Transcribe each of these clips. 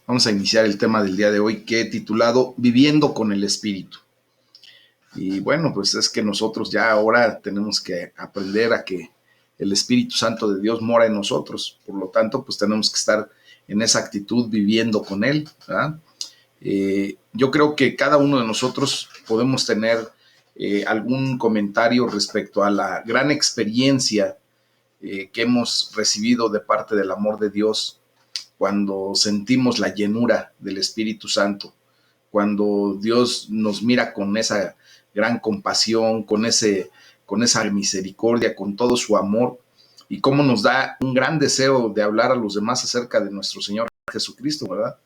Vamos a iniciar el tema del día de hoy que he titulado Viviendo con el Espíritu. Y bueno, pues es que nosotros ya ahora tenemos que aprender a que el Espíritu Santo de Dios mora en nosotros. Por lo tanto, pues tenemos que estar en esa actitud viviendo con Él, ¿verdad? Yo creo que cada uno de nosotros podemos tener algún comentario respecto a la gran experiencia que hemos recibido de parte del amor de Dios cuando sentimos la llenura del Espíritu Santo, cuando Dios nos mira con esa gran compasión, con esa misericordia, con todo su amor, y cómo nos da un gran deseo de hablar a los demás acerca de nuestro Señor Jesucristo, ¿verdad?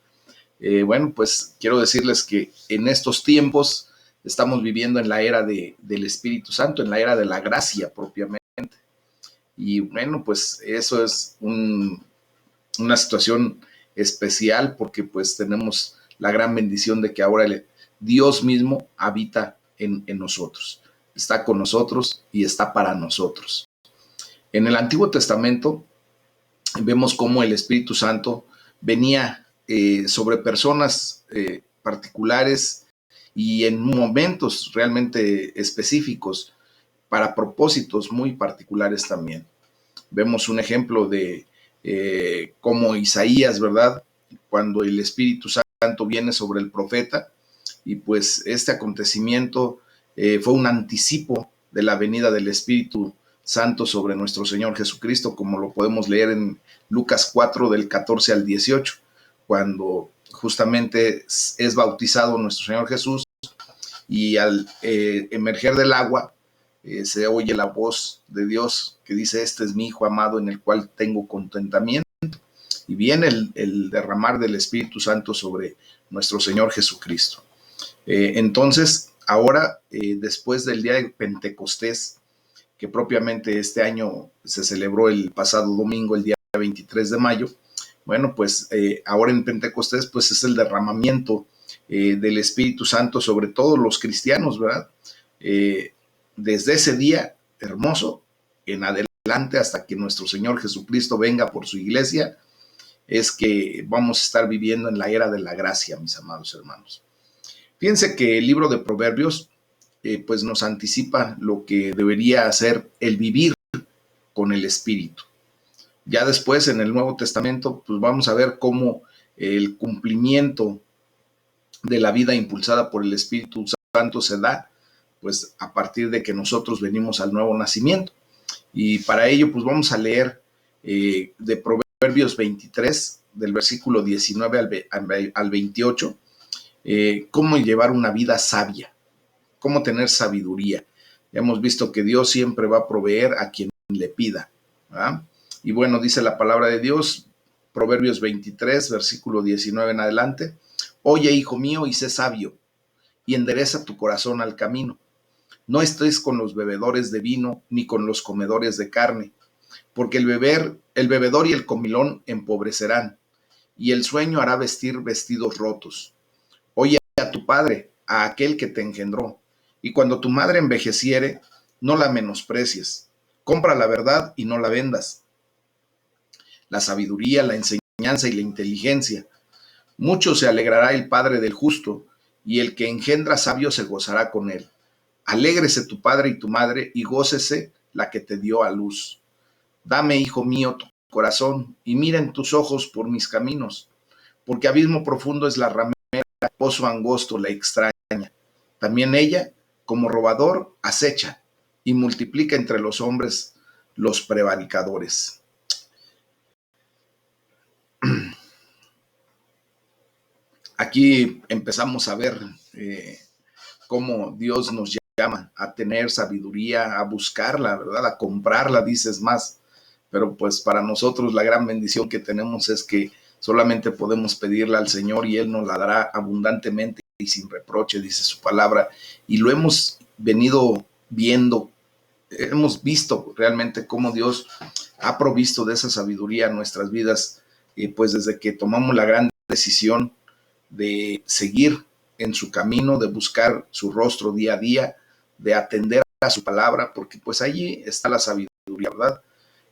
Bueno, pues quiero decirles que en estos tiempos estamos viviendo en la era del Espíritu Santo, en la era de la gracia propiamente. Y bueno, pues eso es una situación especial porque pues tenemos la gran bendición de que ahora Dios mismo habita en nosotros, está con nosotros y está para nosotros. En el Antiguo Testamento vemos cómo el Espíritu Santo venía sobre personas particulares y en momentos realmente específicos para propósitos muy particulares también. Vemos un ejemplo de como Isaías, ¿verdad? Cuando el Espíritu Santo viene sobre el profeta y pues este acontecimiento fue un anticipo de la venida del Espíritu Santo sobre nuestro Señor Jesucristo, como lo podemos leer en Lucas 4 del 14 al 18, cuando justamente es bautizado nuestro Señor Jesús y al emerger del agua se oye la voz de Dios que dice: este es mi Hijo amado en el cual tengo contentamiento. Y viene el derramar del Espíritu Santo sobre nuestro Señor Jesucristo. Entonces, ahora, después del día de Pentecostés, que propiamente este año se celebró el pasado domingo, el día 23 de mayo, bueno, pues ahora en Pentecostés, pues es el derramamiento del Espíritu Santo sobre todos los cristianos, ¿verdad? Desde ese día hermoso en adelante hasta que nuestro Señor Jesucristo venga por su iglesia, es que vamos a estar viviendo en la era de la gracia, mis amados hermanos. Fíjense que el libro de Proverbios pues nos anticipa lo que debería ser el vivir con el Espíritu. Ya después en el Nuevo Testamento pues vamos a ver cómo el cumplimiento de la vida impulsada por el Espíritu Santo se da pues a partir de que nosotros venimos al nuevo nacimiento. Y para ello pues vamos a leer de Proverbios 23, del versículo 19 al 28, cómo llevar una vida sabia, cómo tener sabiduría. Hemos visto que Dios siempre va a proveer a quien le pida, ¿verdad? Y bueno, dice la palabra de Dios, Proverbios 23, versículo 19 en adelante: oye, hijo mío, y sé sabio, y endereza tu corazón al camino. No estés con los bebedores de vino, ni con los comedores de carne, porque el bebedor y el comilón empobrecerán, y el sueño hará vestir vestidos rotos. Oye a tu padre, a aquel que te engendró, y cuando tu madre envejeciere, no la menosprecies. Compra la verdad y no la vendas, la sabiduría, la enseñanza y la inteligencia. Mucho se alegrará el padre del justo, y el que engendra sabio se gozará con él. Alégrese tu padre y tu madre, y gócese la que te dio a luz. Dame, hijo mío, tu corazón, y mira en tus ojos por mis caminos, porque abismo profundo es la ramera, pozo angosto la extraña. También ella, como robador, acecha y multiplica entre los hombres los prevaricadores. Aquí empezamos a ver cómo Dios nos llama a tener sabiduría, a buscarla, ¿verdad? A comprarla, dices más. Pero pues para nosotros la gran bendición que tenemos es que solamente podemos pedirla al Señor y Él nos la dará abundantemente y sin reproche, dice su palabra. Y lo hemos venido viendo, hemos visto realmente cómo Dios ha provisto de esa sabiduría en nuestras vidas, pues desde que tomamos la gran decisión de seguir en su camino, de buscar su rostro día a día, de atender a su palabra, porque pues allí está la sabiduría, ¿verdad?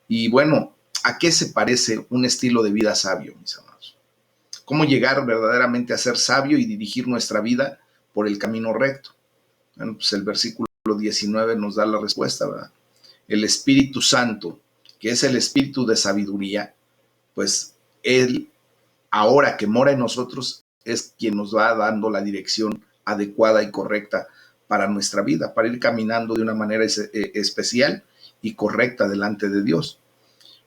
Y bueno, ¿a qué se parece un estilo de vida sabio, mis amados? cómo llegar verdaderamente a ser sabio y dirigir nuestra vida por el camino recto. Bueno, pues el versículo 19 nos da la respuesta, ¿verdad? El Espíritu Santo, que es el espíritu de sabiduría, pues Él, ahora que mora en nosotros, es quien nos va dando la dirección adecuada y correcta para nuestra vida, para ir caminando de una manera especial y correcta delante de Dios.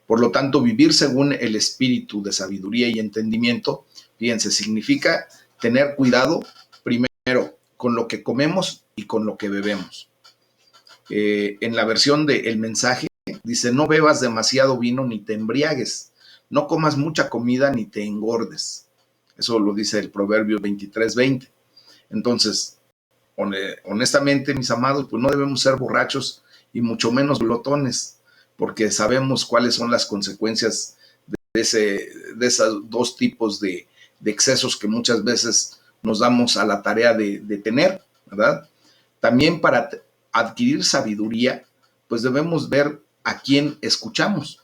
Por lo tanto, vivir según el espíritu de sabiduría y entendimiento, fíjense, significa tener cuidado primero con lo que comemos y con lo que bebemos. En la versión de El Mensaje dice: no bebas demasiado vino ni te embriagues, no comas mucha comida ni te engordes. Eso lo dice el Proverbio 23:20. Entonces, honestamente, mis amados, pues no debemos ser borrachos y mucho menos glotones, porque sabemos cuáles son las consecuencias de esos dos tipos de excesos que muchas veces nos damos a la tarea de tener, ¿verdad? También para adquirir sabiduría, pues debemos ver a quién escuchamos.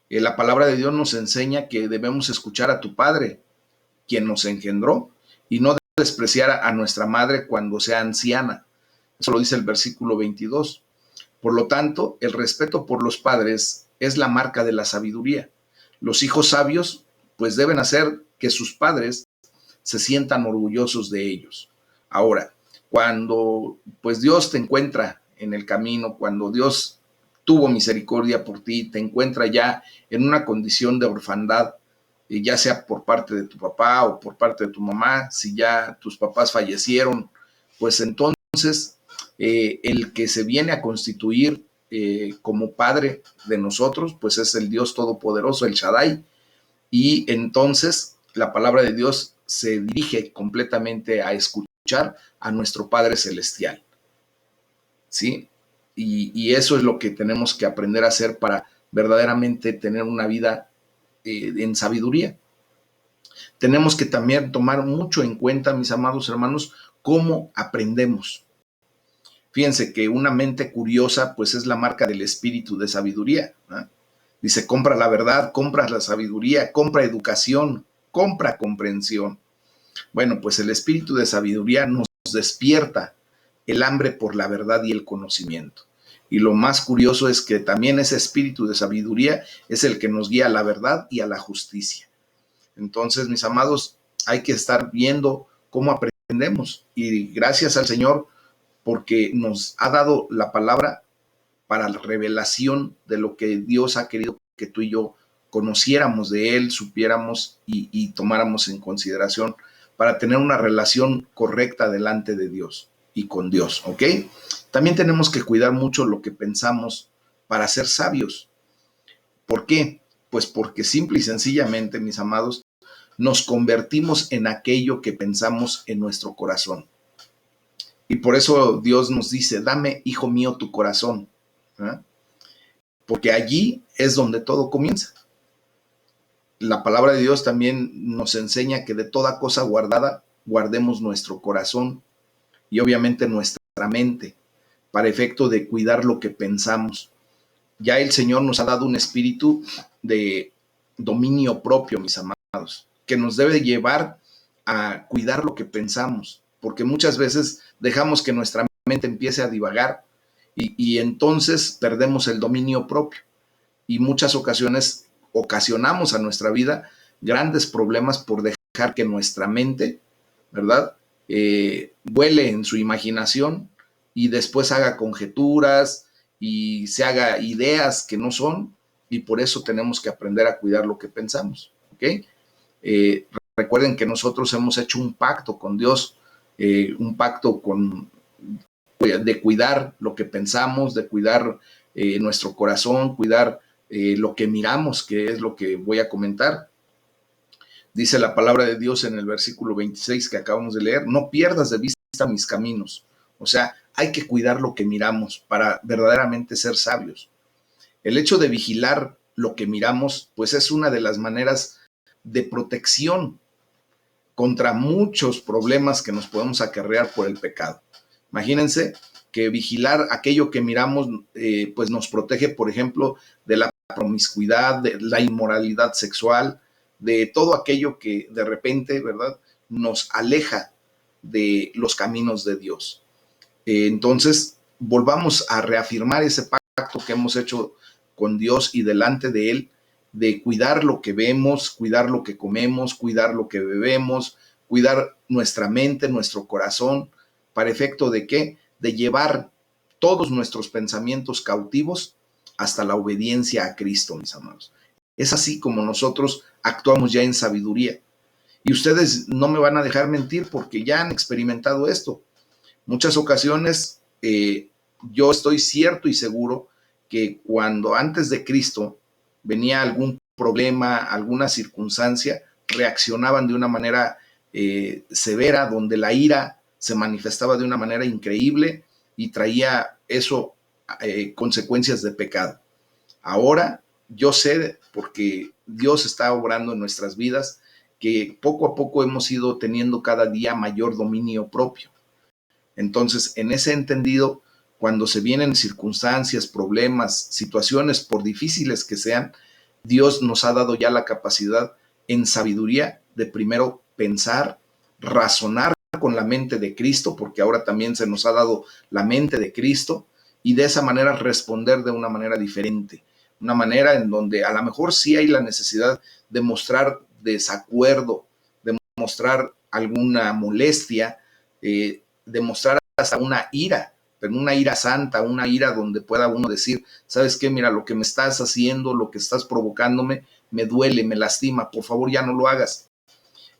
La palabra de Dios nos enseña que debemos escuchar a tu Padre, quien nos engendró, y no despreciar a nuestra madre cuando sea anciana. Eso lo dice el versículo 22. Por lo tanto, el respeto por los padres es la marca de la sabiduría. Los hijos sabios, pues deben hacer que sus padres se sientan orgullosos de ellos. Ahora, cuando pues Dios te encuentra en el camino, cuando Dios tuvo misericordia por ti, te encuentra ya en una condición de orfandad, ya sea por parte de tu papá o por parte de tu mamá, si ya tus papás fallecieron, pues entonces el que se viene a constituir como padre de nosotros, pues es el Dios Todopoderoso, el Shaddai, y entonces la palabra de Dios se dirige completamente a escuchar a nuestro Padre Celestial, ¿sí? Y eso es lo que tenemos que aprender a hacer para verdaderamente tener una vida en sabiduría. Tenemos que también tomar mucho en cuenta, mis amados hermanos, cómo aprendemos. Fíjense que una mente curiosa, pues es la marca del espíritu de sabiduría, ¿no? Dice: compra la verdad, compra la sabiduría, compra educación, compra comprensión. Bueno, pues el espíritu de sabiduría nos despierta el hambre por la verdad y el conocimiento. Y lo más curioso es que también ese espíritu de sabiduría es el que nos guía a la verdad y a la justicia. Entonces, mis amados, hay que estar viendo cómo aprendemos. Y gracias al Señor, porque nos ha dado la palabra para la revelación de lo que Dios ha querido que tú y yo conociéramos de Él, supiéramos y tomáramos en consideración para tener una relación correcta delante de Dios y con Dios, ¿ok? También tenemos que cuidar mucho lo que pensamos para ser sabios. ¿Por qué? Pues porque simple y sencillamente, mis amados, nos convertimos en aquello que pensamos en nuestro corazón. Y por eso Dios nos dice: dame, hijo mío, tu corazón, ¿eh? Porque allí es donde todo comienza. La palabra de Dios también nos enseña que de toda cosa guardada, guardemos nuestro corazón y obviamente nuestra mente, para efecto de cuidar lo que pensamos. Ya el Señor nos ha dado un espíritu de dominio propio, mis amados, que nos debe llevar a cuidar lo que pensamos, porque muchas veces dejamos que nuestra mente empiece a divagar y entonces perdemos el dominio propio y muchas ocasiones ocasionamos a nuestra vida grandes problemas por dejar que nuestra mente, ¿verdad?, vuele en su imaginación y después haga conjeturas y se haga ideas que no son, y por eso tenemos que aprender a cuidar lo que pensamos, ¿ok? Recuerden que nosotros hemos hecho un pacto con Dios, un pacto de cuidar lo que pensamos, de cuidar nuestro corazón, cuidar lo que miramos, que es lo que voy a comentar. Dice la palabra de Dios en el versículo 26 que acabamos de leer: no pierdas de vista mis caminos. O sea, hay que cuidar lo que miramos para verdaderamente ser sabios. El hecho de vigilar lo que miramos, pues es una de las maneras de protección contra muchos problemas que nos podemos acarrear por el pecado. Imagínense que vigilar aquello que miramos, pues nos protege, por ejemplo, de la promiscuidad, de la inmoralidad sexual, de todo aquello que de repente, ¿verdad?, nos aleja de los caminos de Dios. Entonces, volvamos a reafirmar ese pacto que hemos hecho con Dios y delante de Él, de cuidar lo que vemos, cuidar lo que comemos, cuidar lo que bebemos, cuidar nuestra mente, nuestro corazón, ¿para efecto de qué? De llevar todos nuestros pensamientos cautivos hasta la obediencia a Cristo, mis amados. Es así como nosotros actuamos ya en sabiduría. Y ustedes no me van a dejar mentir porque ya han experimentado esto. Muchas ocasiones yo estoy cierto y seguro que cuando antes de Cristo venía algún problema, alguna circunstancia, reaccionaban de una manera severa, donde la ira se manifestaba de una manera increíble y traía eso consecuencias de pecado. Ahora yo sé, porque Dios está obrando en nuestras vidas, que poco a poco hemos ido teniendo cada día mayor dominio propio. Entonces, en ese entendido, cuando se vienen circunstancias, problemas, situaciones, por difíciles que sean, Dios nos ha dado ya la capacidad en sabiduría de primero pensar, razonar con la mente de Cristo, porque ahora también se nos ha dado la mente de Cristo, y de esa manera responder de una manera diferente, una manera en donde a lo mejor sí hay la necesidad de mostrar desacuerdo, de mostrar alguna molestia, demostrar hasta una ira, pero una ira santa, una ira donde pueda uno decir, ¿sabes qué? Mira, lo que me estás haciendo, lo que estás provocándome, me duele, me lastima, por favor ya no lo hagas.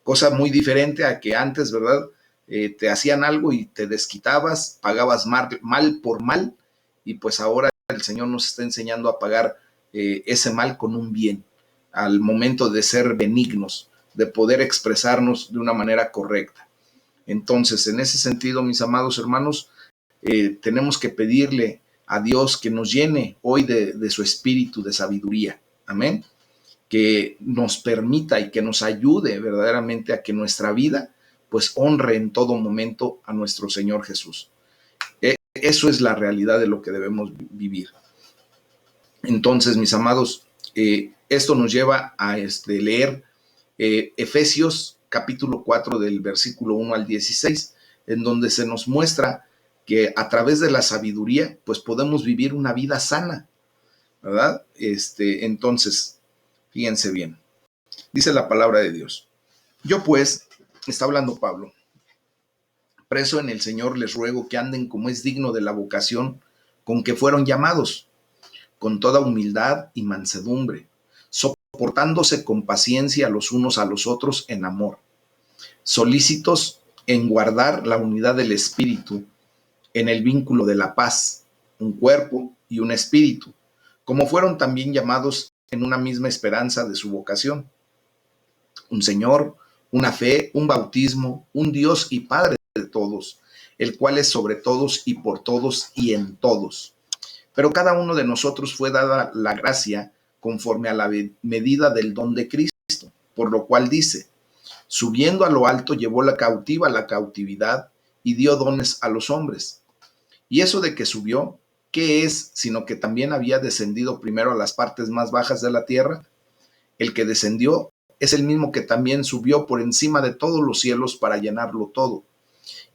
Cosa muy diferente a que antes, ¿verdad? Te hacían algo y te desquitabas, pagabas mal por mal, y pues ahora el Señor nos está enseñando a pagar ese mal con un bien, al momento de ser benignos, de poder expresarnos de una manera correcta. Entonces, en ese sentido, mis amados hermanos, tenemos que pedirle a Dios que nos llene hoy de su espíritu de sabiduría. Amén. Que nos permita y que nos ayude verdaderamente a que nuestra vida pues honre en todo momento a nuestro Señor Jesús. Eso es la realidad de lo que debemos vivir. Entonces, mis amados, esto nos lleva a leer Efesios capítulo 4 del versículo 1 al 16, en donde se nos muestra que a través de la sabiduría pues podemos vivir una vida sana, ¿verdad? Entonces, fíjense bien, dice la palabra de Dios. Yo pues, está hablando Pablo, preso en el Señor, les ruego que anden como es digno de la vocación con que fueron llamados, con toda humildad y mansedumbre, soportándose con paciencia los unos a los otros en amor, solícitos en guardar la unidad del espíritu en el vínculo de la paz, un cuerpo y un espíritu, como fueron también llamados en una misma esperanza de su vocación, un Señor, una fe, un bautismo, un Dios y Padre de todos, el cual es sobre todos y por todos y en todos. Pero cada uno de nosotros fue dada la gracia conforme a la medida del don de Cristo, por lo cual dice, subiendo a lo alto llevó la cautiva a la cautividad y dio dones a los hombres. Y eso de que subió, ¿qué es? Sino que también había descendido primero a las partes más bajas de la tierra. El que descendió es el mismo que también subió por encima de todos los cielos para llenarlo todo.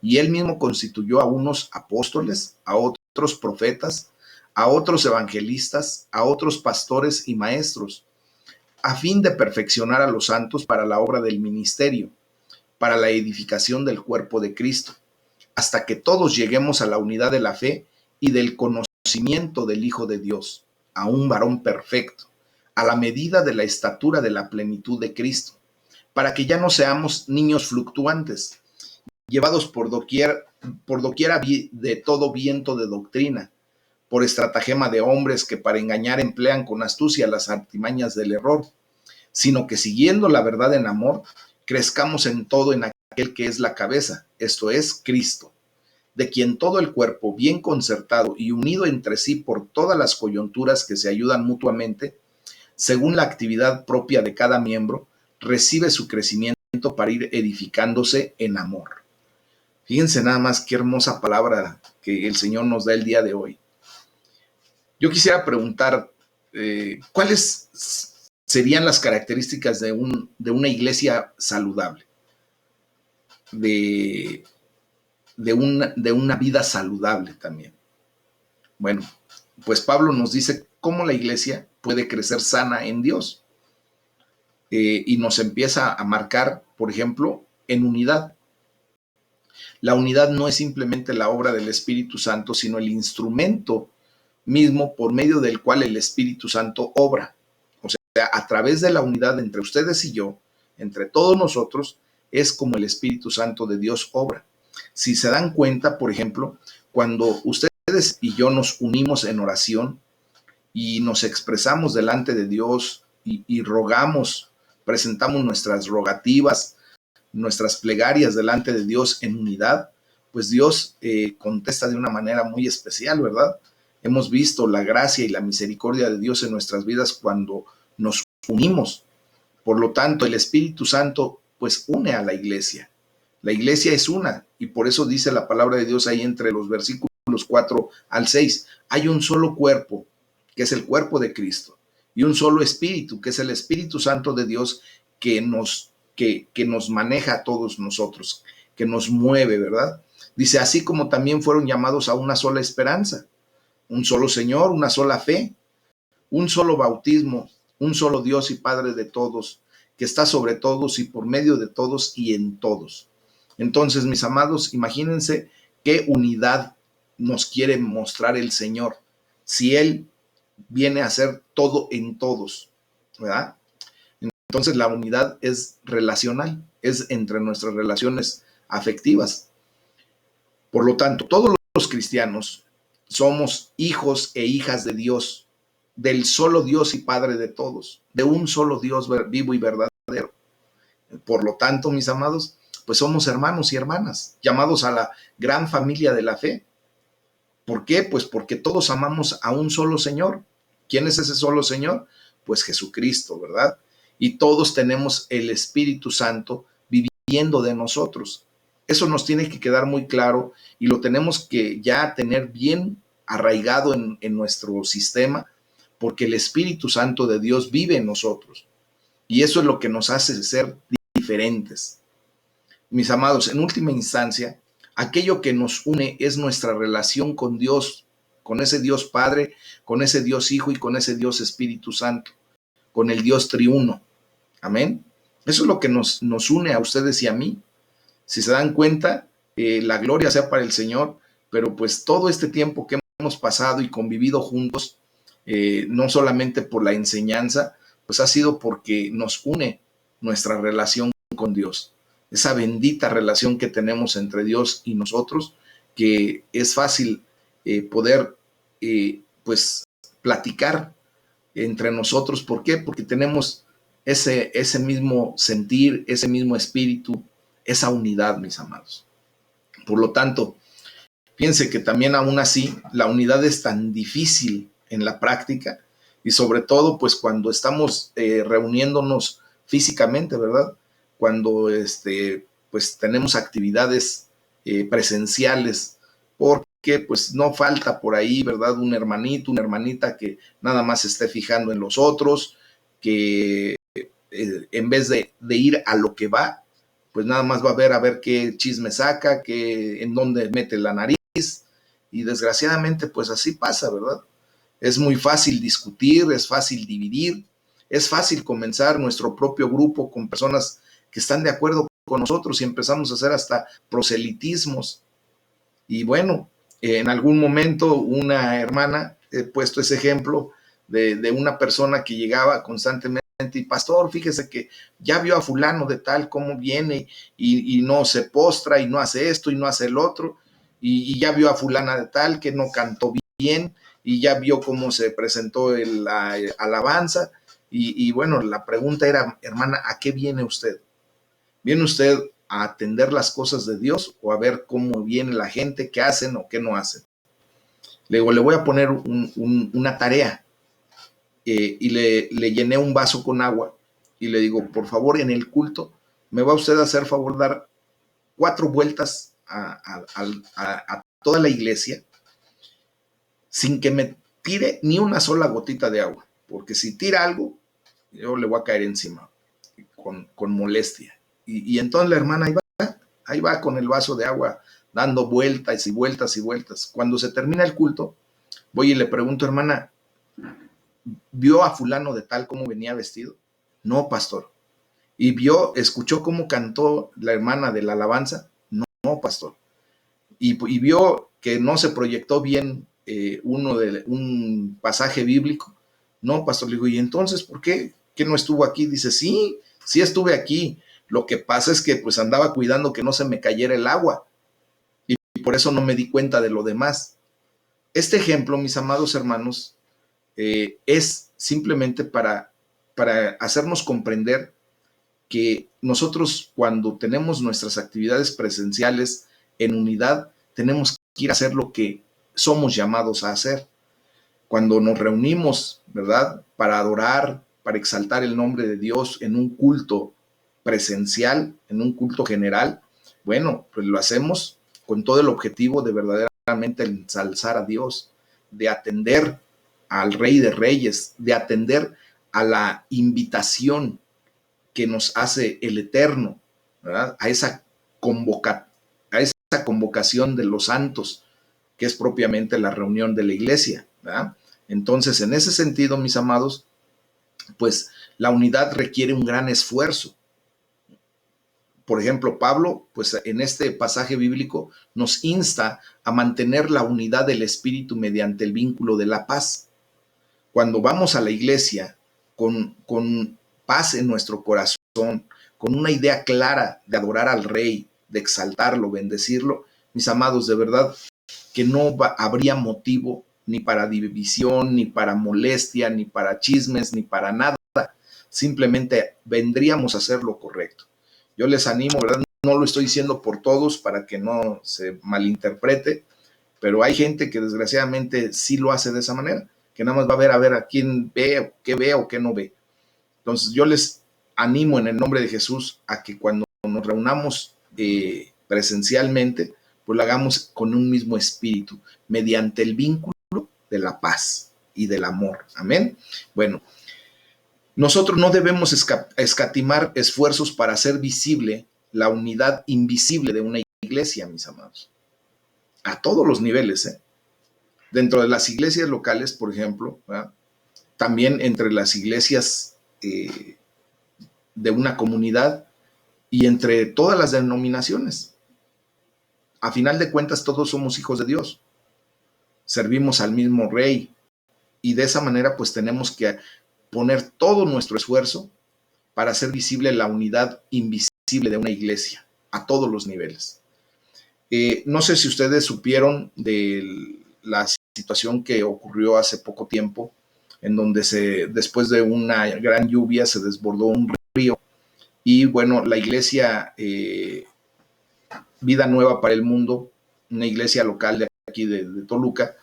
Y él mismo constituyó a unos apóstoles, a otros profetas, a otros evangelistas, a otros pastores y maestros, a fin de perfeccionar a los santos para la obra del ministerio, para la edificación del cuerpo de Cristo, hasta que todos lleguemos a la unidad de la fe y del conocimiento del Hijo de Dios, a un varón perfecto, a la medida de la estatura de la plenitud de Cristo, para que ya no seamos niños fluctuantes, llevados por doquier de todo viento de doctrina, por estratagema de hombres que para engañar emplean con astucia las artimañas del error, sino que siguiendo la verdad en amor, crezcamos en todo en aquel que es la cabeza, esto es Cristo, de quien todo el cuerpo, bien concertado y unido entre sí por todas las coyunturas que se ayudan mutuamente, según la actividad propia de cada miembro, recibe su crecimiento para ir edificándose en amor. Fíjense nada más qué hermosa palabra que el Señor nos da el día de hoy. Yo quisiera preguntar, ¿cuáles serían las características de una iglesia saludable, de, de una vida saludable también. Bueno, pues Pablo nos dice cómo la iglesia puede crecer sana en Dios, y nos empieza a marcar, por ejemplo, en unidad. La unidad no es simplemente la obra del Espíritu Santo, sino el instrumento mismo por medio del cual el Espíritu Santo obra. O sea, a través de la unidad entre ustedes y yo, entre todos nosotros, es como el Espíritu Santo de Dios obra. Si se dan cuenta, por ejemplo, cuando ustedes y yo nos unimos en oración y nos expresamos delante de Dios y rogamos, presentamos nuestras rogativas, nuestras plegarias delante de Dios en unidad, pues Dios contesta de una manera muy especial, ¿verdad? Hemos visto la gracia y la misericordia de Dios en nuestras vidas cuando nos unimos. Por lo tanto, el Espíritu Santo pues une a la iglesia. La iglesia es una, y por eso dice la palabra de Dios ahí entre los versículos 4 al 6. Hay un solo cuerpo, que es el cuerpo de Cristo, y un solo espíritu, que es el Espíritu Santo de Dios, que nos maneja a todos nosotros, que nos mueve, ¿verdad? Dice, así como también fueron llamados a una sola esperanza, un solo Señor, una sola fe, un solo bautismo, un solo Dios y Padre de todos, que está sobre todos y por medio de todos y en todos. Entonces, mis amados, imagínense qué unidad nos quiere mostrar el Señor, si Él viene a ser todo en todos, ¿verdad? Entonces, la unidad es relacional, es entre nuestras relaciones afectivas. Por lo tanto, todos los cristianos somos hijos e hijas de Dios, del solo Dios y Padre de todos, de un solo Dios vivo y verdadero. Por lo tanto, mis amados, pues somos hermanos y hermanas, llamados a la gran familia de la fe. ¿Por qué? Pues porque todos amamos a un solo Señor. ¿Quién es ese solo Señor? Pues Jesucristo, ¿verdad? Y todos tenemos el Espíritu Santo viviendo de nosotros. Eso nos tiene que quedar muy claro y lo tenemos que ya tener bien arraigado en nuestro sistema, porque el Espíritu Santo de Dios vive en nosotros. Y eso es lo que nos hace ser diferentes. Mis amados, en última instancia, aquello que nos une es nuestra relación con Dios, con ese Dios Padre, con ese Dios Hijo y con ese Dios Espíritu Santo, con el Dios triuno. Amén. Eso es lo que nos une a ustedes y a mí. Si se dan cuenta, la gloria sea para el Señor, pero pues todo este tiempo que hemos pasado y convivido juntos, no solamente por la enseñanza, pues ha sido porque nos une nuestra relación con Dios, esa bendita relación que tenemos entre Dios y nosotros, que es fácil poder pues platicar entre nosotros. ¿Por qué? Porque tenemos ese mismo sentir, ese mismo espíritu, esa unidad, mis amados. Por lo tanto, piense que también aún así la unidad es tan difícil en la práctica y sobre todo pues cuando estamos reuniéndonos físicamente, ¿verdad? Cuando pues tenemos actividades presenciales, porque pues no falta por ahí, ¿verdad? Un hermanito, una hermanita que nada más se esté fijando en los otros, que en vez de ir a lo que va, pues nada más va a ver qué chisme saca, en dónde mete la nariz, y desgraciadamente pues así pasa, ¿verdad? Es muy fácil discutir, es fácil dividir, es fácil comenzar nuestro propio grupo con personas que están de acuerdo con nosotros y empezamos a hacer hasta proselitismos. Y bueno, en algún momento una hermana, he puesto ese ejemplo de una persona que llegaba constantemente y pastor, fíjese que ya vio a fulano de tal cómo viene y no se postra y no hace esto y no hace el otro, y ya vio a fulana de tal que no cantó bien y ya vio cómo se presentó la alabanza y bueno, la pregunta era, hermana, ¿a qué viene usted? ¿Viene usted a atender las cosas de Dios o a ver cómo viene la gente, qué hacen o qué no hacen? Le digo, le voy a poner una tarea, y le llené un vaso con agua y le digo, por favor, en el culto, me va usted a hacer favor dar 4 vueltas a toda la iglesia sin que me tire ni una sola gotita de agua, porque si tira algo, yo le voy a caer encima con molestia. Y entonces la hermana ahí va con el vaso de agua, dando vueltas y vueltas y vueltas. Cuando se termina el culto, voy y le pregunto, hermana, ¿vio a fulano de tal cómo venía vestido? No, pastor. ¿Y escuchó cómo cantó la hermana de la alabanza? No, no, pastor. Y vio que no se proyectó bien un pasaje bíblico. No, pastor, le digo, ¿y entonces por qué? ¿Que no estuvo aquí? Dice, sí, sí estuve aquí. Lo que pasa es que pues andaba cuidando que no se me cayera el agua y por eso no me di cuenta de lo demás. Este ejemplo, mis amados hermanos, es simplemente para hacernos comprender que nosotros cuando tenemos nuestras actividades presenciales en unidad, tenemos que ir a hacer lo que somos llamados a hacer. Cuando nos reunimos, ¿verdad? Para adorar, para exaltar el nombre de Dios en un culto presencial, en un culto general, bueno, pues lo hacemos con todo el objetivo de verdaderamente ensalzar a Dios, de atender al Rey de Reyes, de atender a la invitación que nos hace el Eterno, ¿verdad? A esa convocación de los santos, que es propiamente la reunión de la iglesia, ¿verdad? Entonces, en ese sentido, mis amados, pues la unidad requiere un gran esfuerzo. Por ejemplo, Pablo, pues en este pasaje bíblico nos insta a mantener la unidad del espíritu mediante el vínculo de la paz. Cuando vamos a la iglesia con paz en nuestro corazón, con una idea clara de adorar al Rey, de exaltarlo, bendecirlo, mis amados, de verdad que no habría motivo ni para división, ni para molestia, ni para chismes, ni para nada. Simplemente vendríamos a hacer lo correcto. Yo les animo, ¿verdad? No lo estoy diciendo por todos para que no se malinterprete, pero hay gente que desgraciadamente sí lo hace de esa manera, que nada más va a ver a quién ve o qué no ve. Entonces yo les animo en el nombre de Jesús a que cuando nos reunamos presencialmente, pues lo hagamos con un mismo espíritu, mediante el vínculo de la paz y del amor. Amén. Bueno, nosotros no debemos escatimar esfuerzos para hacer visible la unidad invisible de una iglesia, mis amados, a todos los niveles, ¿eh? Dentro de las iglesias locales, por ejemplo, ¿verdad? También entre las iglesias de una comunidad y entre todas las denominaciones. A final de cuentas, todos somos hijos de Dios, servimos al mismo Rey y de esa manera pues tenemos que poner todo nuestro esfuerzo para hacer visible la unidad invisible de una iglesia a todos los niveles. No sé si ustedes supieron de la situación que ocurrió hace poco tiempo, en donde después de una gran lluvia se desbordó un río y bueno, la iglesia Vida Nueva para el Mundo, una iglesia local de aquí de Toluca,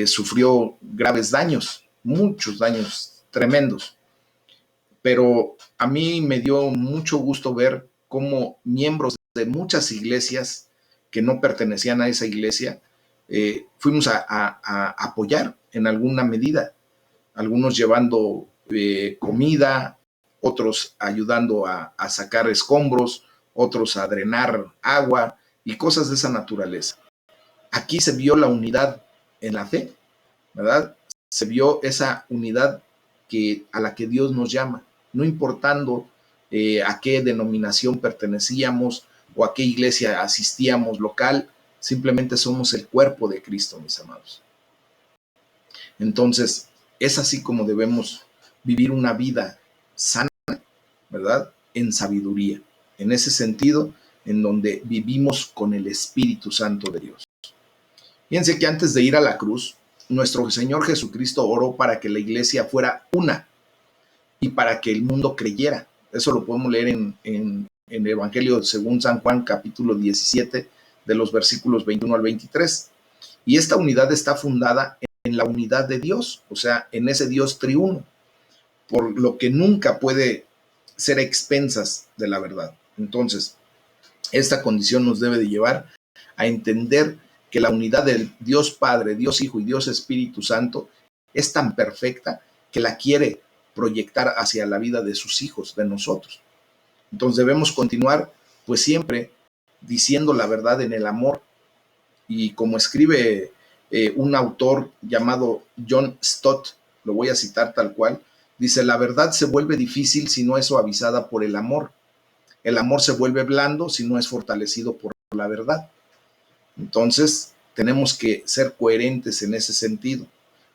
sufrió graves daños, muchos daños tremendos. Pero a mí me dio mucho gusto ver cómo miembros de muchas iglesias que no pertenecían a esa iglesia, fuimos a apoyar en alguna medida, algunos llevando comida, otros ayudando a sacar escombros, otros a drenar agua y cosas de esa naturaleza. Aquí se vio la unidad en la fe, ¿verdad? Se vio esa unidad a la que Dios nos llama, no importando a qué denominación pertenecíamos o a qué iglesia asistíamos local, simplemente somos el cuerpo de Cristo, mis amados. Entonces, es así como debemos vivir una vida sana, ¿verdad? En sabiduría, en ese sentido, en donde vivimos con el Espíritu Santo de Dios. Fíjense que antes de ir a la cruz, nuestro Señor Jesucristo oró para que la iglesia fuera una y para que el mundo creyera. Eso lo podemos leer en el Evangelio según San Juan, capítulo 17, de los versículos 21 al 23. Y esta unidad está fundada en la unidad de Dios, o sea, en ese Dios triuno, por lo que nunca puede ser a expensas de la verdad. Entonces, esta condición nos debe de llevar a entender que la unidad del Dios Padre, Dios Hijo y Dios Espíritu Santo es tan perfecta que la quiere proyectar hacia la vida de sus hijos, de nosotros. Entonces debemos continuar pues siempre diciendo la verdad en el amor. Y como escribe un autor llamado John Stott, lo voy a citar tal cual, dice: la verdad se vuelve difícil si no es suavizada por el amor. El amor se vuelve blando si no es fortalecido por la verdad. Entonces, tenemos que ser coherentes en ese sentido.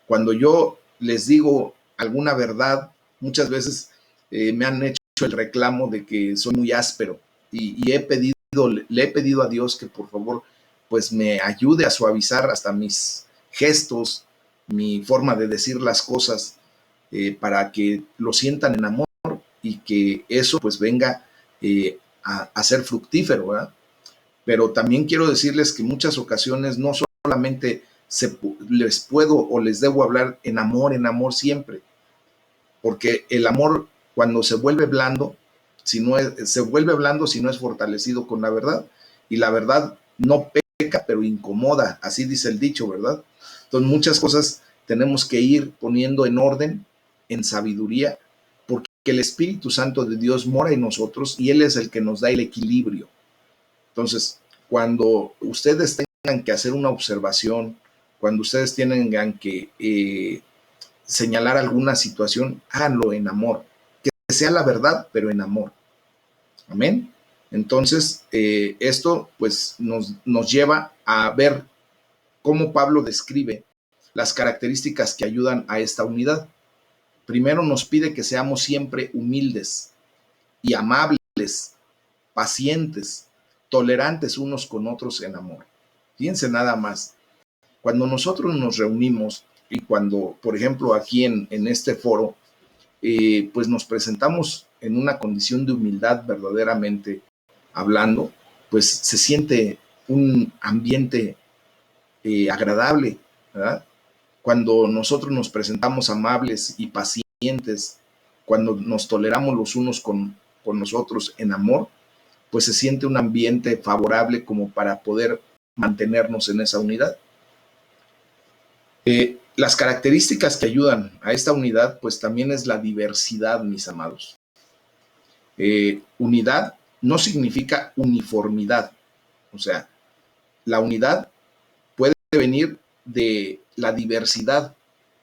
Cuando yo les digo alguna verdad, muchas veces me han hecho el reclamo de que soy muy áspero y le he pedido a Dios que por favor pues me ayude a suavizar hasta mis gestos, mi forma de decir las cosas, para que lo sientan en amor y que eso pues venga a ser fructífero, ¿verdad? Pero también quiero decirles que en muchas ocasiones no solamente les puedo o les debo hablar en amor siempre, porque el amor cuando se vuelve blando, se vuelve blando si no es fortalecido con la verdad, y la verdad no peca, pero incomoda, así dice el dicho, ¿verdad? Entonces muchas cosas tenemos que ir poniendo en orden, en sabiduría, porque el Espíritu Santo de Dios mora en nosotros y Él es el que nos da el equilibrio. Entonces, cuando ustedes tengan que hacer una observación, cuando ustedes tengan que señalar alguna situación, háganlo en amor, que sea la verdad, pero en amor. Amén. Entonces, esto pues nos lleva a ver cómo Pablo describe las características que ayudan a esta unidad. Primero nos pide que seamos siempre humildes y amables, pacientes, tolerantes unos con otros en amor. Fíjense nada más, cuando nosotros nos reunimos y cuando, por ejemplo, aquí en este foro, pues nos presentamos en una condición de humildad verdaderamente hablando, pues se siente un ambiente agradable, ¿verdad? Cuando nosotros nos presentamos amables y pacientes, cuando nos toleramos los unos con nosotros en amor, pues se siente un ambiente favorable como para poder mantenernos en esa unidad. Las características que ayudan a esta unidad, pues también es la diversidad, mis amados. Unidad no significa uniformidad, o sea, la unidad puede venir de la diversidad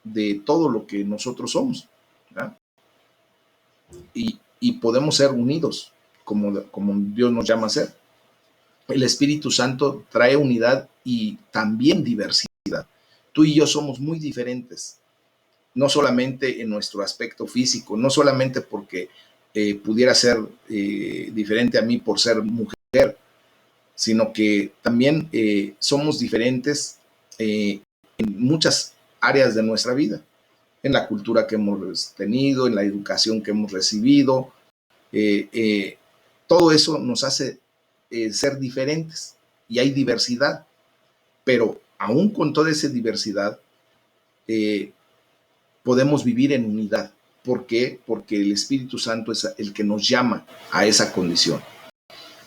de todo lo que nosotros somos, ¿verdad? Y podemos ser unidos como Dios nos llama a ser. El Espíritu Santo trae unidad y también diversidad. Tú y yo somos muy diferentes, no solamente en nuestro aspecto físico, no solamente porque pudiera ser diferente a mí por ser mujer, sino que también somos diferentes en muchas áreas de nuestra vida, en la cultura que hemos tenido, en la educación que hemos recibido. Todo eso nos hace ser diferentes y hay diversidad, pero aún con toda esa diversidad podemos vivir en unidad. ¿Por qué? Porque el Espíritu Santo es el que nos llama a esa condición.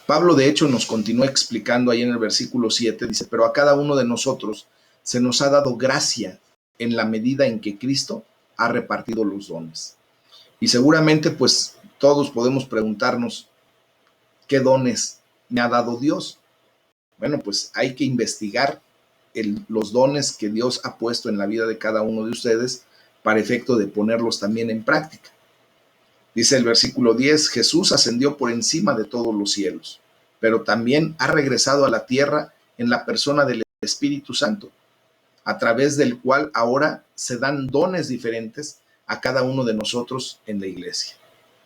Pablo, de hecho, nos continúa explicando ahí en el versículo 7, dice: pero a cada uno de nosotros se nos ha dado gracia en la medida en que Cristo ha repartido los dones. Y seguramente, pues, todos podemos preguntarnos, ¿qué dones me ha dado Dios? Bueno, pues hay que investigar los dones que Dios ha puesto en la vida de cada uno de ustedes para efecto de ponerlos también en práctica. Dice el versículo 10, Jesús ascendió por encima de todos los cielos, pero también ha regresado a la tierra en la persona del Espíritu Santo, a través del cual ahora se dan dones diferentes a cada uno de nosotros en la iglesia.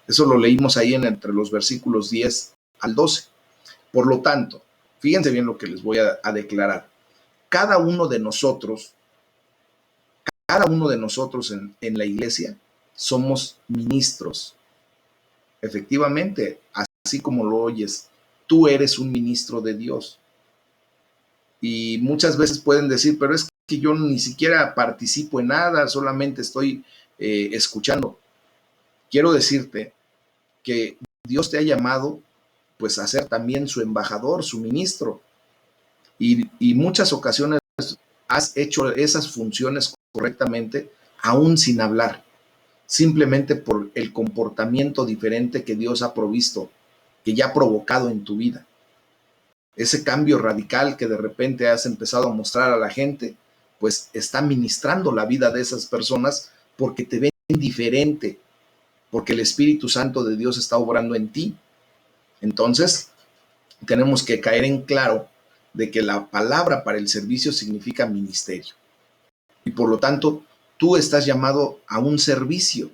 Eso lo leímos ahí entre los versículos 10 al 12. Por lo tanto, fíjense bien lo que les voy a declarar. Cada uno de nosotros en la iglesia somos ministros. Efectivamente, así como lo oyes, tú eres un ministro de Dios. Y muchas veces pueden decir, pero es que yo ni siquiera participo en nada, solamente estoy escuchando. Quiero decirte que Dios te ha llamado pues a ser también su embajador, su ministro. Y muchas ocasiones has hecho esas funciones correctamente, aún sin hablar, simplemente por el comportamiento diferente que Dios ha provisto, que ya ha provocado en tu vida. Ese cambio radical que de repente has empezado a mostrar a la gente, pues está ministrando la vida de esas personas porque te ven diferente, porque el Espíritu Santo de Dios está obrando en ti. Entonces, tenemos que caer en claro de que la palabra para el servicio significa ministerio. Y por lo tanto, tú estás llamado a un servicio,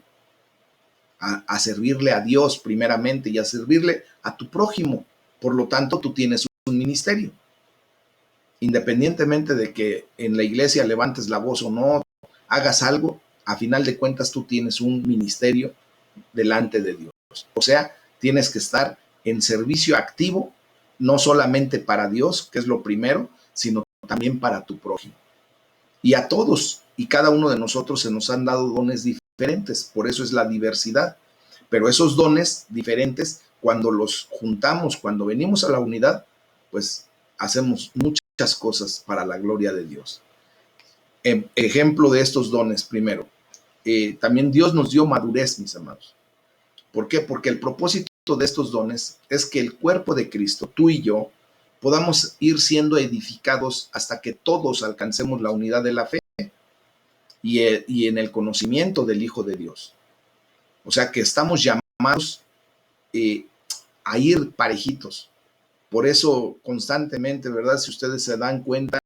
a servirle a Dios primeramente y a servirle a tu prójimo. Por lo tanto, tú tienes un ministerio. Independientemente de que en la iglesia levantes la voz o no, hagas algo, a final de cuentas tú tienes un ministerio delante de Dios. O sea, tienes que estar en servicio activo, no solamente para Dios, que es lo primero, sino también para tu prójimo. Y a todos y cada uno de nosotros se nos han dado dones diferentes, por eso es la diversidad. Pero esos dones diferentes, cuando los juntamos, cuando venimos a la unidad, pues hacemos muchas cosas para la gloria de Dios. Ejemplo de estos dones, primero, también Dios nos dio madurez, mis amados. ¿Por qué? Porque el propósito de estos dones es que el cuerpo de Cristo, tú y yo, podamos ir siendo edificados hasta que todos alcancemos la unidad de la fe y en el conocimiento del Hijo de Dios. O sea que estamos llamados a ir parejitos. Por eso constantemente, ¿verdad? Si ustedes se dan cuenta,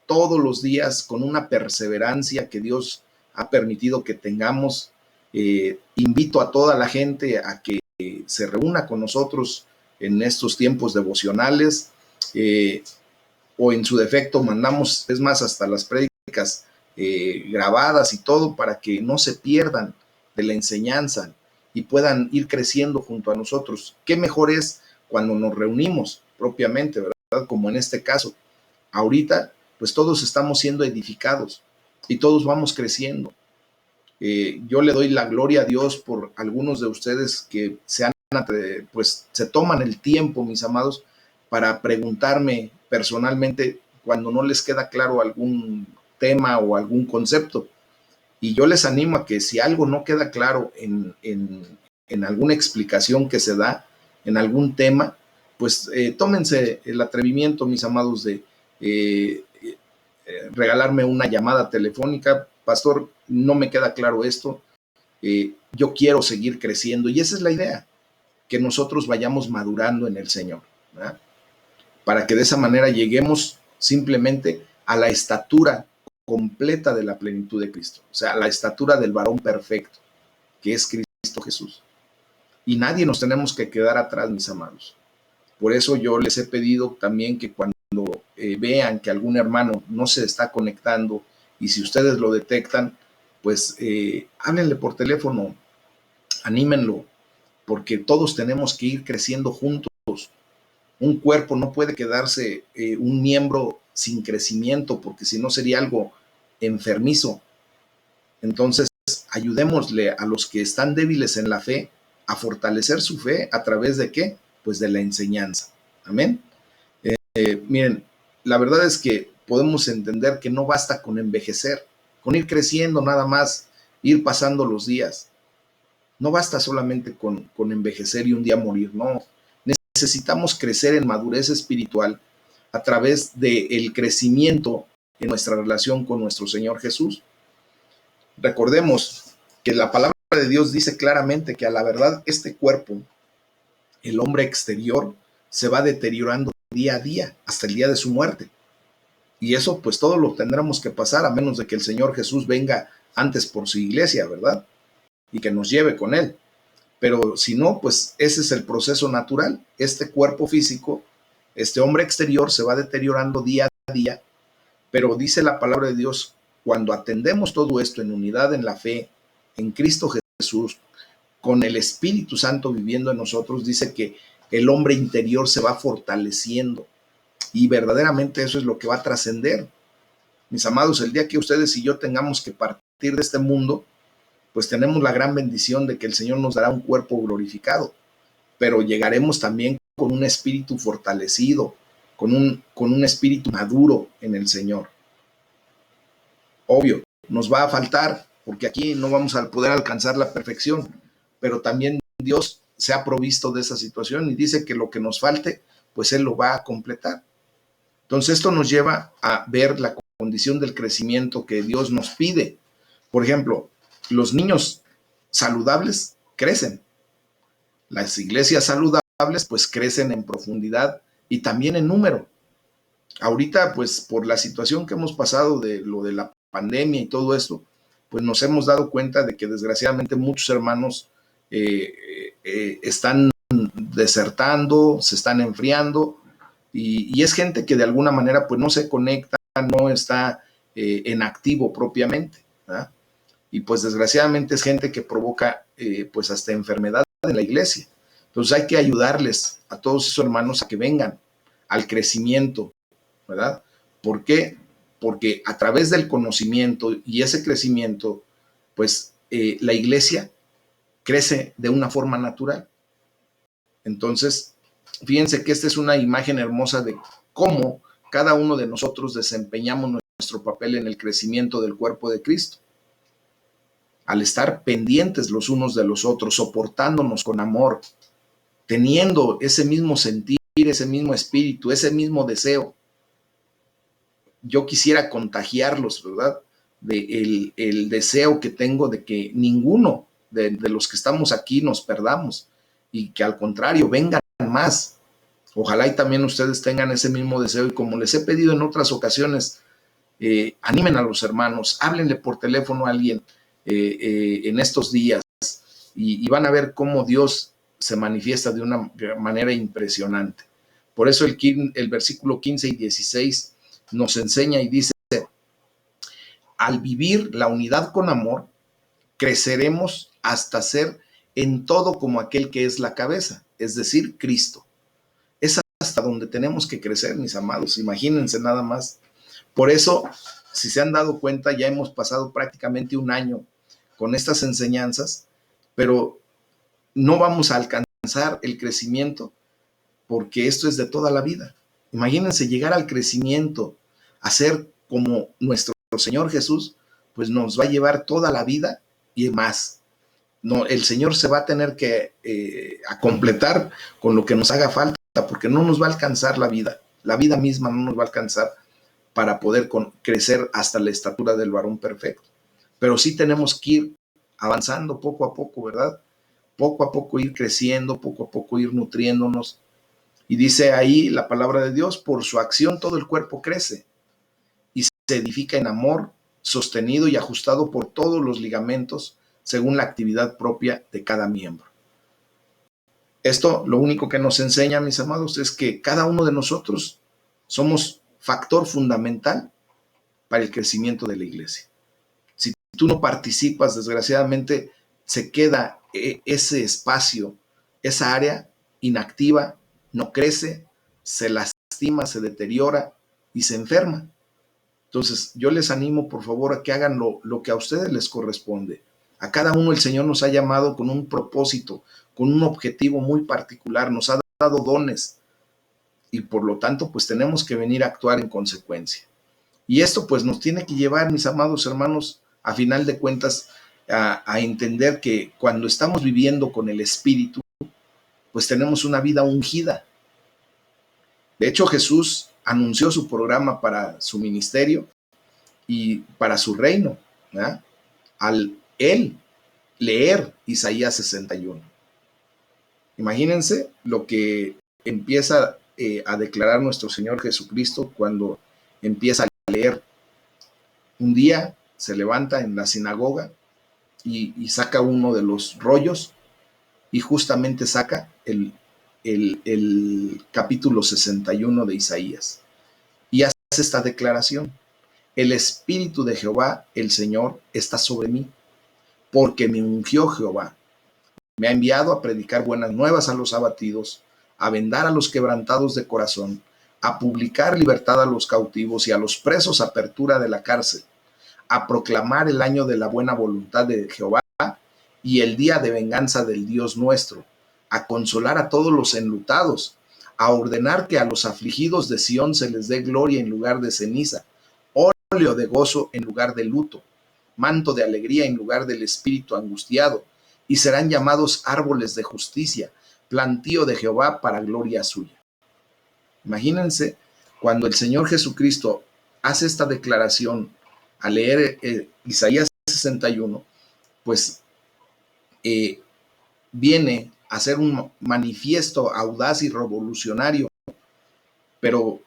todos los días con una perseverancia que Dios ha permitido que tengamos, invito a toda la gente a que se reúna con nosotros en estos tiempos devocionales, o en su defecto mandamos, es más, hasta las prédicas grabadas y todo para que no se pierdan de la enseñanza y puedan ir creciendo junto a nosotros. ¿Qué mejor es cuando nos reunimos propiamente, verdad? Como en este caso. Ahorita, pues todos estamos siendo edificados y todos vamos creciendo. Yo le doy la gloria a Dios por algunos de ustedes que pues se toman el tiempo, mis amados, para preguntarme personalmente cuando no les queda claro algún tema o algún concepto. Y yo les animo a que si algo no queda claro en alguna explicación que se da, en algún tema, pues tómense el atrevimiento, mis amados, de regalarme una llamada telefónica. Pastor, no me queda claro esto, yo quiero seguir creciendo. Y esa es la idea, que nosotros vayamos madurando en el Señor, ¿verdad? Para que de esa manera lleguemos simplemente a la estatura completa de la plenitud de Cristo, o sea, a la estatura del varón perfecto, que es Cristo Jesús. Y nadie nos tenemos que quedar atrás, mis amados. Por eso yo les he pedido también que cuando vean que algún hermano no se está conectando, y si ustedes lo detectan, pues háblenle por teléfono, anímenlo, porque todos tenemos que ir creciendo juntos. Un cuerpo no puede quedarse un miembro sin crecimiento, porque si no sería algo enfermizo. Entonces, ayudémosle a los que están débiles en la fe a fortalecer su fe a través de ¿qué? Pues de la enseñanza. Amén. Miren, la verdad es que podemos entender que no basta con envejecer, con ir creciendo nada más, ir pasando los días. No basta solamente con envejecer y un día morir, no. Necesitamos crecer en madurez espiritual a través del crecimiento en nuestra relación con nuestro Señor Jesús. Recordemos que la palabra de Dios dice claramente que a la verdad este cuerpo, el hombre exterior, se va deteriorando día a día hasta el día de su muerte. Y eso pues todo lo tendremos que pasar a menos de que el Señor Jesús venga antes por su iglesia, ¿verdad? Y que nos lleve con él. Pero si no, pues ese es el proceso natural. Este cuerpo físico, este hombre exterior se va deteriorando día a día, pero dice la palabra de Dios, cuando atendemos todo esto en unidad en la fe, en Cristo Jesús, con el Espíritu Santo viviendo en nosotros, dice que el hombre interior se va fortaleciendo y verdaderamente eso es lo que va a trascender. Mis amados, el día que ustedes y yo tengamos que partir de este mundo, pues tenemos la gran bendición de que el Señor nos dará un cuerpo glorificado, pero llegaremos también con un espíritu fortalecido, con un espíritu maduro en el Señor. Obvio, nos va a faltar porque aquí no vamos a poder alcanzar la perfección, pero también Dios se ha provisto de esa situación y dice que lo que nos falte, pues Él lo va a completar. Entonces esto nos lleva a ver la condición del crecimiento que Dios nos pide. Por ejemplo, los niños saludables crecen. Las iglesias saludables pues crecen en profundidad y también en número. Ahorita pues por la situación que hemos pasado de lo de la pandemia y todo esto, pues nos hemos dado cuenta de que desgraciadamente muchos hermanos están desertando, se están enfriando y es gente que de alguna manera pues no se conecta, no está en activo propiamente, ¿verdad? Y pues desgraciadamente es gente que provoca pues hasta enfermedad en la iglesia. Entonces hay que ayudarles a todos esos hermanos a que vengan al crecimiento, ¿verdad? ¿Por qué? Porque a través del conocimiento y ese crecimiento, pues la iglesia crece de una forma natural. Entonces, fíjense que esta es una imagen hermosa de cómo cada uno de nosotros desempeñamos nuestro papel en el crecimiento del cuerpo de Cristo. Al estar pendientes los unos de los otros, soportándonos con amor, teniendo ese mismo sentir, ese mismo espíritu, ese mismo deseo. Yo quisiera contagiarlos, ¿verdad? El deseo que tengo de que ninguno de los que estamos aquí nos perdamos y que al contrario vengan más. Ojalá y también ustedes tengan ese mismo deseo y como les he pedido en otras ocasiones, animen a los hermanos, háblenle por teléfono a alguien en estos días y van a ver cómo Dios se manifiesta de una manera impresionante. Por eso el versículo 15 y 16 nos enseña y dice, al vivir la unidad con amor, creceremos hasta ser en todo como aquel que es la cabeza, es decir, Cristo. Es hasta donde tenemos que crecer, mis amados, imagínense nada más. Por eso, si se han dado cuenta, ya hemos pasado prácticamente un año con estas enseñanzas, pero no vamos a alcanzar el crecimiento porque esto es de toda la vida. Imagínense llegar al crecimiento, a ser como nuestro Señor Jesús, pues nos va a llevar toda la vida y más. No, el Señor se va a tener que a completar con lo que nos haga falta, porque no nos va a alcanzar la vida misma no nos va a alcanzar para poder crecer hasta la estatura del varón perfecto. Pero sí tenemos que ir avanzando poco a poco, ¿verdad? Poco a poco ir creciendo, poco a poco ir nutriéndonos. Y dice ahí la palabra de Dios, por su acción todo el cuerpo crece y se edifica en amor, sostenido y ajustado por todos los ligamentos según la actividad propia de cada miembro. Esto lo único que nos enseña, mis amados, es que cada uno de nosotros somos factor fundamental para el crecimiento de la iglesia. Si tú no participas, desgraciadamente, se queda ese espacio, esa área inactiva, no crece, se lastima, se deteriora y se enferma. Entonces, yo les animo, por favor, a que hagan lo que a ustedes les corresponde. A cada uno el Señor nos ha llamado con un propósito, con un objetivo muy particular, nos ha dado dones y por lo tanto, pues tenemos que venir a actuar en consecuencia. Y esto pues nos tiene que llevar, mis amados hermanos, a final de cuentas, a entender que cuando estamos viviendo con el Espíritu, pues tenemos una vida ungida. De hecho, Jesús anunció su programa para su ministerio y para su reino, ¿verdad? Al él leer Isaías 61. Imagínense lo que empieza a declarar nuestro Señor Jesucristo cuando empieza a leer. Un día se levanta en la sinagoga y saca uno de los rollos y justamente saca el capítulo 61 de Isaías y hace esta declaración: el Espíritu de Jehová, el Señor, está sobre mí, porque me ungió Jehová. Me ha enviado a predicar buenas nuevas a los abatidos, a vendar a los quebrantados de corazón, a publicar libertad a los cautivos y a los presos apertura de la cárcel, a proclamar el año de la buena voluntad de Jehová y el día de venganza del Dios nuestro, a consolar a todos los enlutados, a ordenar que a los afligidos de Sión se les dé gloria en lugar de ceniza, óleo de gozo en lugar de luto, manto de alegría en lugar del espíritu angustiado, y serán llamados árboles de justicia, plantío de Jehová para gloria suya. Imagínense cuando el Señor Jesucristo hace esta declaración al leer Isaías 61, pues viene a ser un manifiesto audaz y revolucionario, pero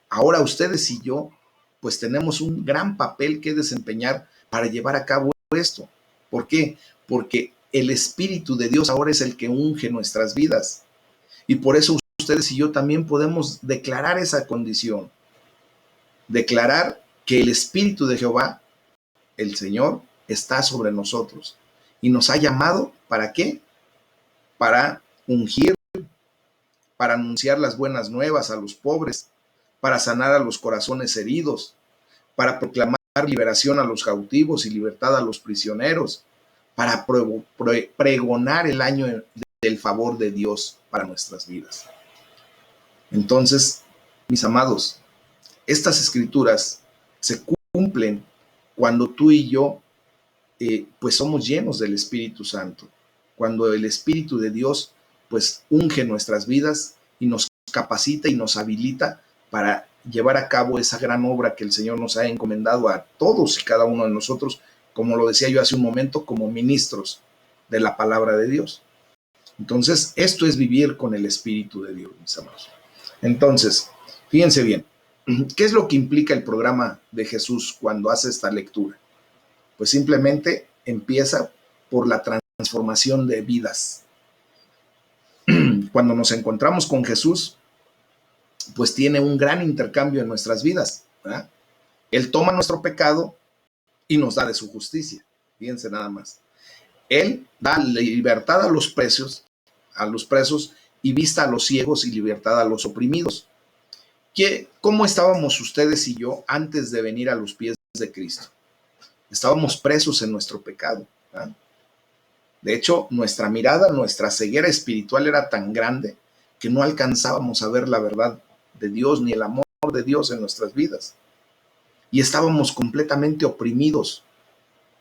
ahora ustedes y yo pues tenemos un gran papel que desempeñar para llevar a cabo esto. ¿Por qué? Porque el Espíritu de Dios ahora es el que unge nuestras vidas, y por eso ustedes y yo también podemos declarar esa condición, declarar que el Espíritu de Jehová, el Señor, está sobre nosotros y nos ha llamado, ¿para qué? Para ungir, para anunciar las buenas nuevas a los pobres, para sanar a los corazones heridos, para proclamar liberación a los cautivos y libertad a los prisioneros, para pregonar el año del favor de Dios para nuestras vidas. Entonces, mis amados, estas escrituras se cumplen cuando tú y yo pues somos llenos del Espíritu Santo, cuando el Espíritu de Dios pues unge nuestras vidas y nos capacita y nos habilita para llevar a cabo esa gran obra que el Señor nos ha encomendado a todos y cada uno de nosotros, como lo decía yo hace un momento, como ministros de la palabra de Dios. Entonces, esto es vivir con el Espíritu de Dios, mis amados. Entonces, fíjense bien, ¿qué es lo que implica el programa de Jesús cuando hace esta lectura? Pues simplemente empieza por la transformación de vidas. Cuando nos encontramos con Jesús, pues tiene un gran intercambio en nuestras vidas, ¿verdad? Él toma nuestro pecado y nos da de su justicia. Fíjense nada más. Él da libertad a los presos y vista a los ciegos y libertad a los oprimidos. ¿Cómo estábamos ustedes y yo antes de venir a los pies de Cristo? Estábamos presos en nuestro pecado, ¿verdad? De hecho, nuestra mirada, nuestra ceguera espiritual era tan grande que no alcanzábamos a ver la verdad de Dios ni el amor de Dios en nuestras vidas. Y estábamos completamente oprimidos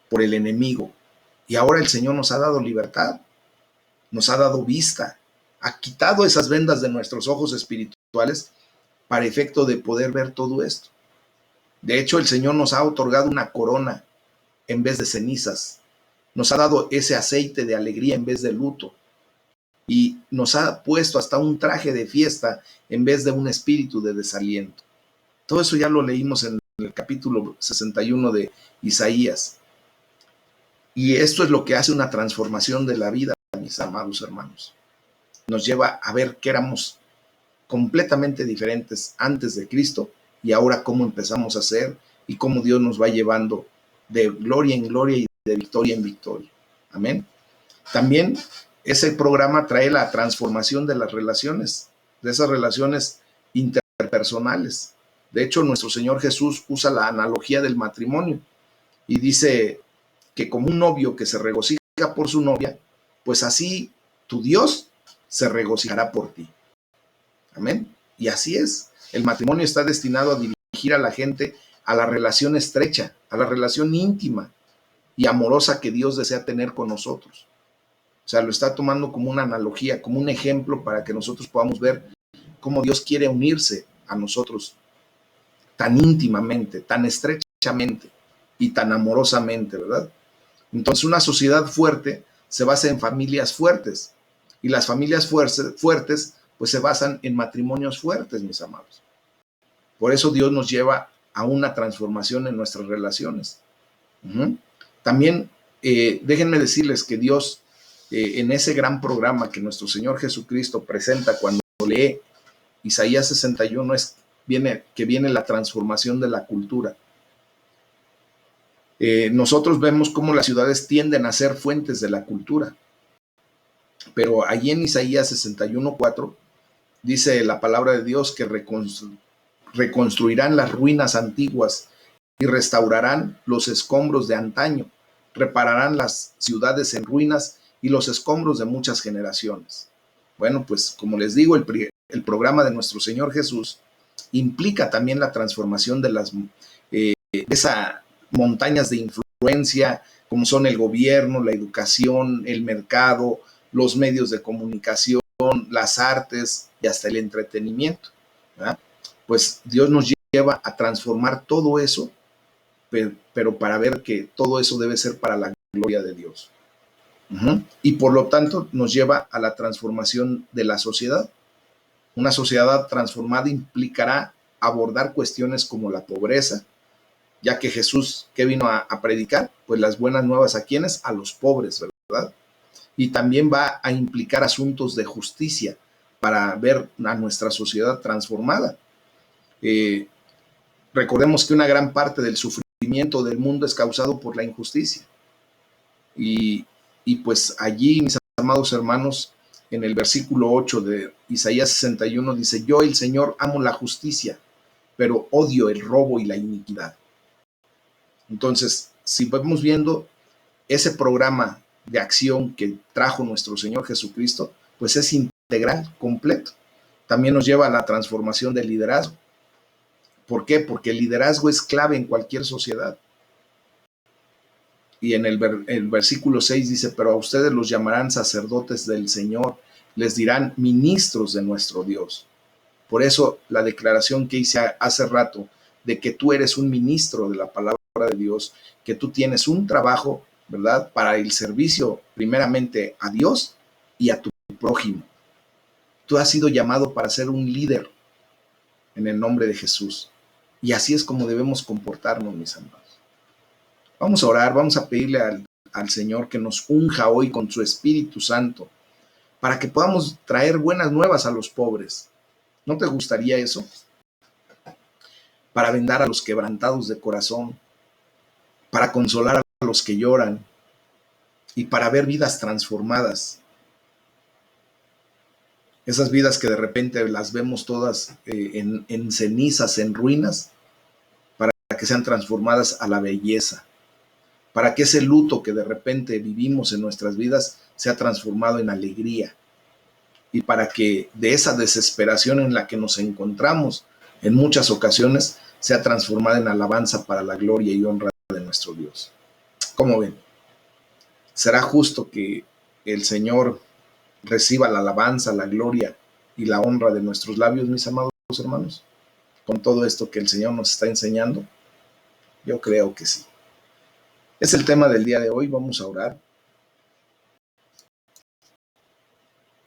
por el enemigo. Y ahora el Señor nos ha dado libertad, nos ha dado vista, ha quitado esas vendas de nuestros ojos espirituales para efecto de poder ver todo esto. De hecho, el Señor nos ha otorgado una corona en vez de cenizas. Nos ha dado ese aceite de alegría en vez de luto. Y nos ha puesto hasta un traje de fiesta en vez de un espíritu de desaliento. Todo eso ya lo leímos en el capítulo 61 de Isaías. Y esto es lo que hace una transformación de la vida, mis amados hermanos. Nos lleva a ver que éramos completamente diferentes antes de Cristo y ahora cómo empezamos a ser y cómo Dios nos va llevando de gloria en gloria y de victoria en victoria. Amén. También ese programa trae la transformación de las relaciones, de esas relaciones interpersonales. De hecho, nuestro Señor Jesús usa la analogía del matrimonio y dice que como un novio que se regocija por su novia, pues así tu Dios se regocijará por ti. Amén. Y así es. El matrimonio está destinado a dirigir a la gente a la relación estrecha, a la relación íntima y amorosa que Dios desea tener con nosotros. O sea, lo está tomando como una analogía, como un ejemplo para que nosotros podamos ver cómo Dios quiere unirse a nosotros tan íntimamente, tan estrechamente y tan amorosamente, ¿verdad? Entonces, una sociedad fuerte se basa en familias fuertes y las familias fuertes pues se basan en matrimonios fuertes, mis amados. Por eso Dios nos lleva a una transformación en nuestras relaciones. También déjenme decirles que Dios en ese gran programa que nuestro Señor Jesucristo presenta cuando lee Isaías 61 viene la transformación de la cultura. Nosotros vemos cómo las ciudades tienden a ser fuentes de la cultura, pero allí en Isaías 61:4 dice la palabra de Dios que reconstruirán las ruinas antiguas y restaurarán los escombros de antaño, repararán las ciudades en ruinas y los escombros de muchas generaciones. Bueno, pues como les digo, el programa de nuestro Señor Jesús implica también la transformación de esas montañas de influencia influencia, como son el gobierno, la educación, el mercado, los medios de comunicación, las artes y hasta el entretenimiento, ¿verdad? Pues Dios nos lleva a transformar todo eso, pero para ver que todo eso debe ser para la gloria de Dios. Y por lo tanto nos lleva a la transformación de la sociedad. Una sociedad transformada implicará abordar cuestiones como la pobreza, ya que Jesús, ¿qué vino a predicar? Pues las buenas nuevas, ¿a quiénes? A los pobres, ¿verdad? Y también va a implicar asuntos de justicia para ver a nuestra sociedad transformada. Eh, Recordemos que una gran parte del sufrimiento del mundo es causado por la injusticia. Y, y pues allí, mis amados hermanos, en el versículo 8 de Isaías 61 dice: yo, el Señor, amo la justicia, pero odio el robo y la iniquidad. Entonces, si vamos viendo ese programa de acción que trajo nuestro Señor Jesucristo, pues es integral, completo. También nos lleva a la transformación del liderazgo. ¿Por qué? Porque el liderazgo es clave en cualquier sociedad. Y en el versículo 6 dice: pero a ustedes los llamarán sacerdotes del Señor, les dirán ministros de nuestro Dios. Por eso la declaración que hice hace rato de que tú eres un ministro de la palabra de Dios, que tú tienes un trabajo, ¿verdad?, para el servicio primeramente a Dios y a tu prójimo. Tú has sido llamado para ser un líder en el nombre de Jesús. Y así es como debemos comportarnos, mis amados. Vamos a orar, vamos a pedirle al Señor que nos unja hoy con su Espíritu Santo para que podamos traer buenas nuevas a los pobres. ¿No te gustaría eso? Para vendar a los quebrantados de corazón, para consolar a los que lloran y para ver vidas transformadas. Esas vidas que de repente las vemos todas en cenizas, en ruinas, para que sean transformadas a la belleza. Para que ese luto que de repente vivimos en nuestras vidas sea transformado en alegría. Y para que de esa desesperación en la que nos encontramos en muchas ocasiones sea transformada en alabanza para la gloria y honra de nuestro Dios. ¿Cómo ven? ¿Será justo que el Señor reciba la alabanza, la gloria y la honra de nuestros labios, mis amados hermanos? Con todo esto que el Señor nos está enseñando, yo creo que sí. Es el tema del día de hoy. Vamos a orar.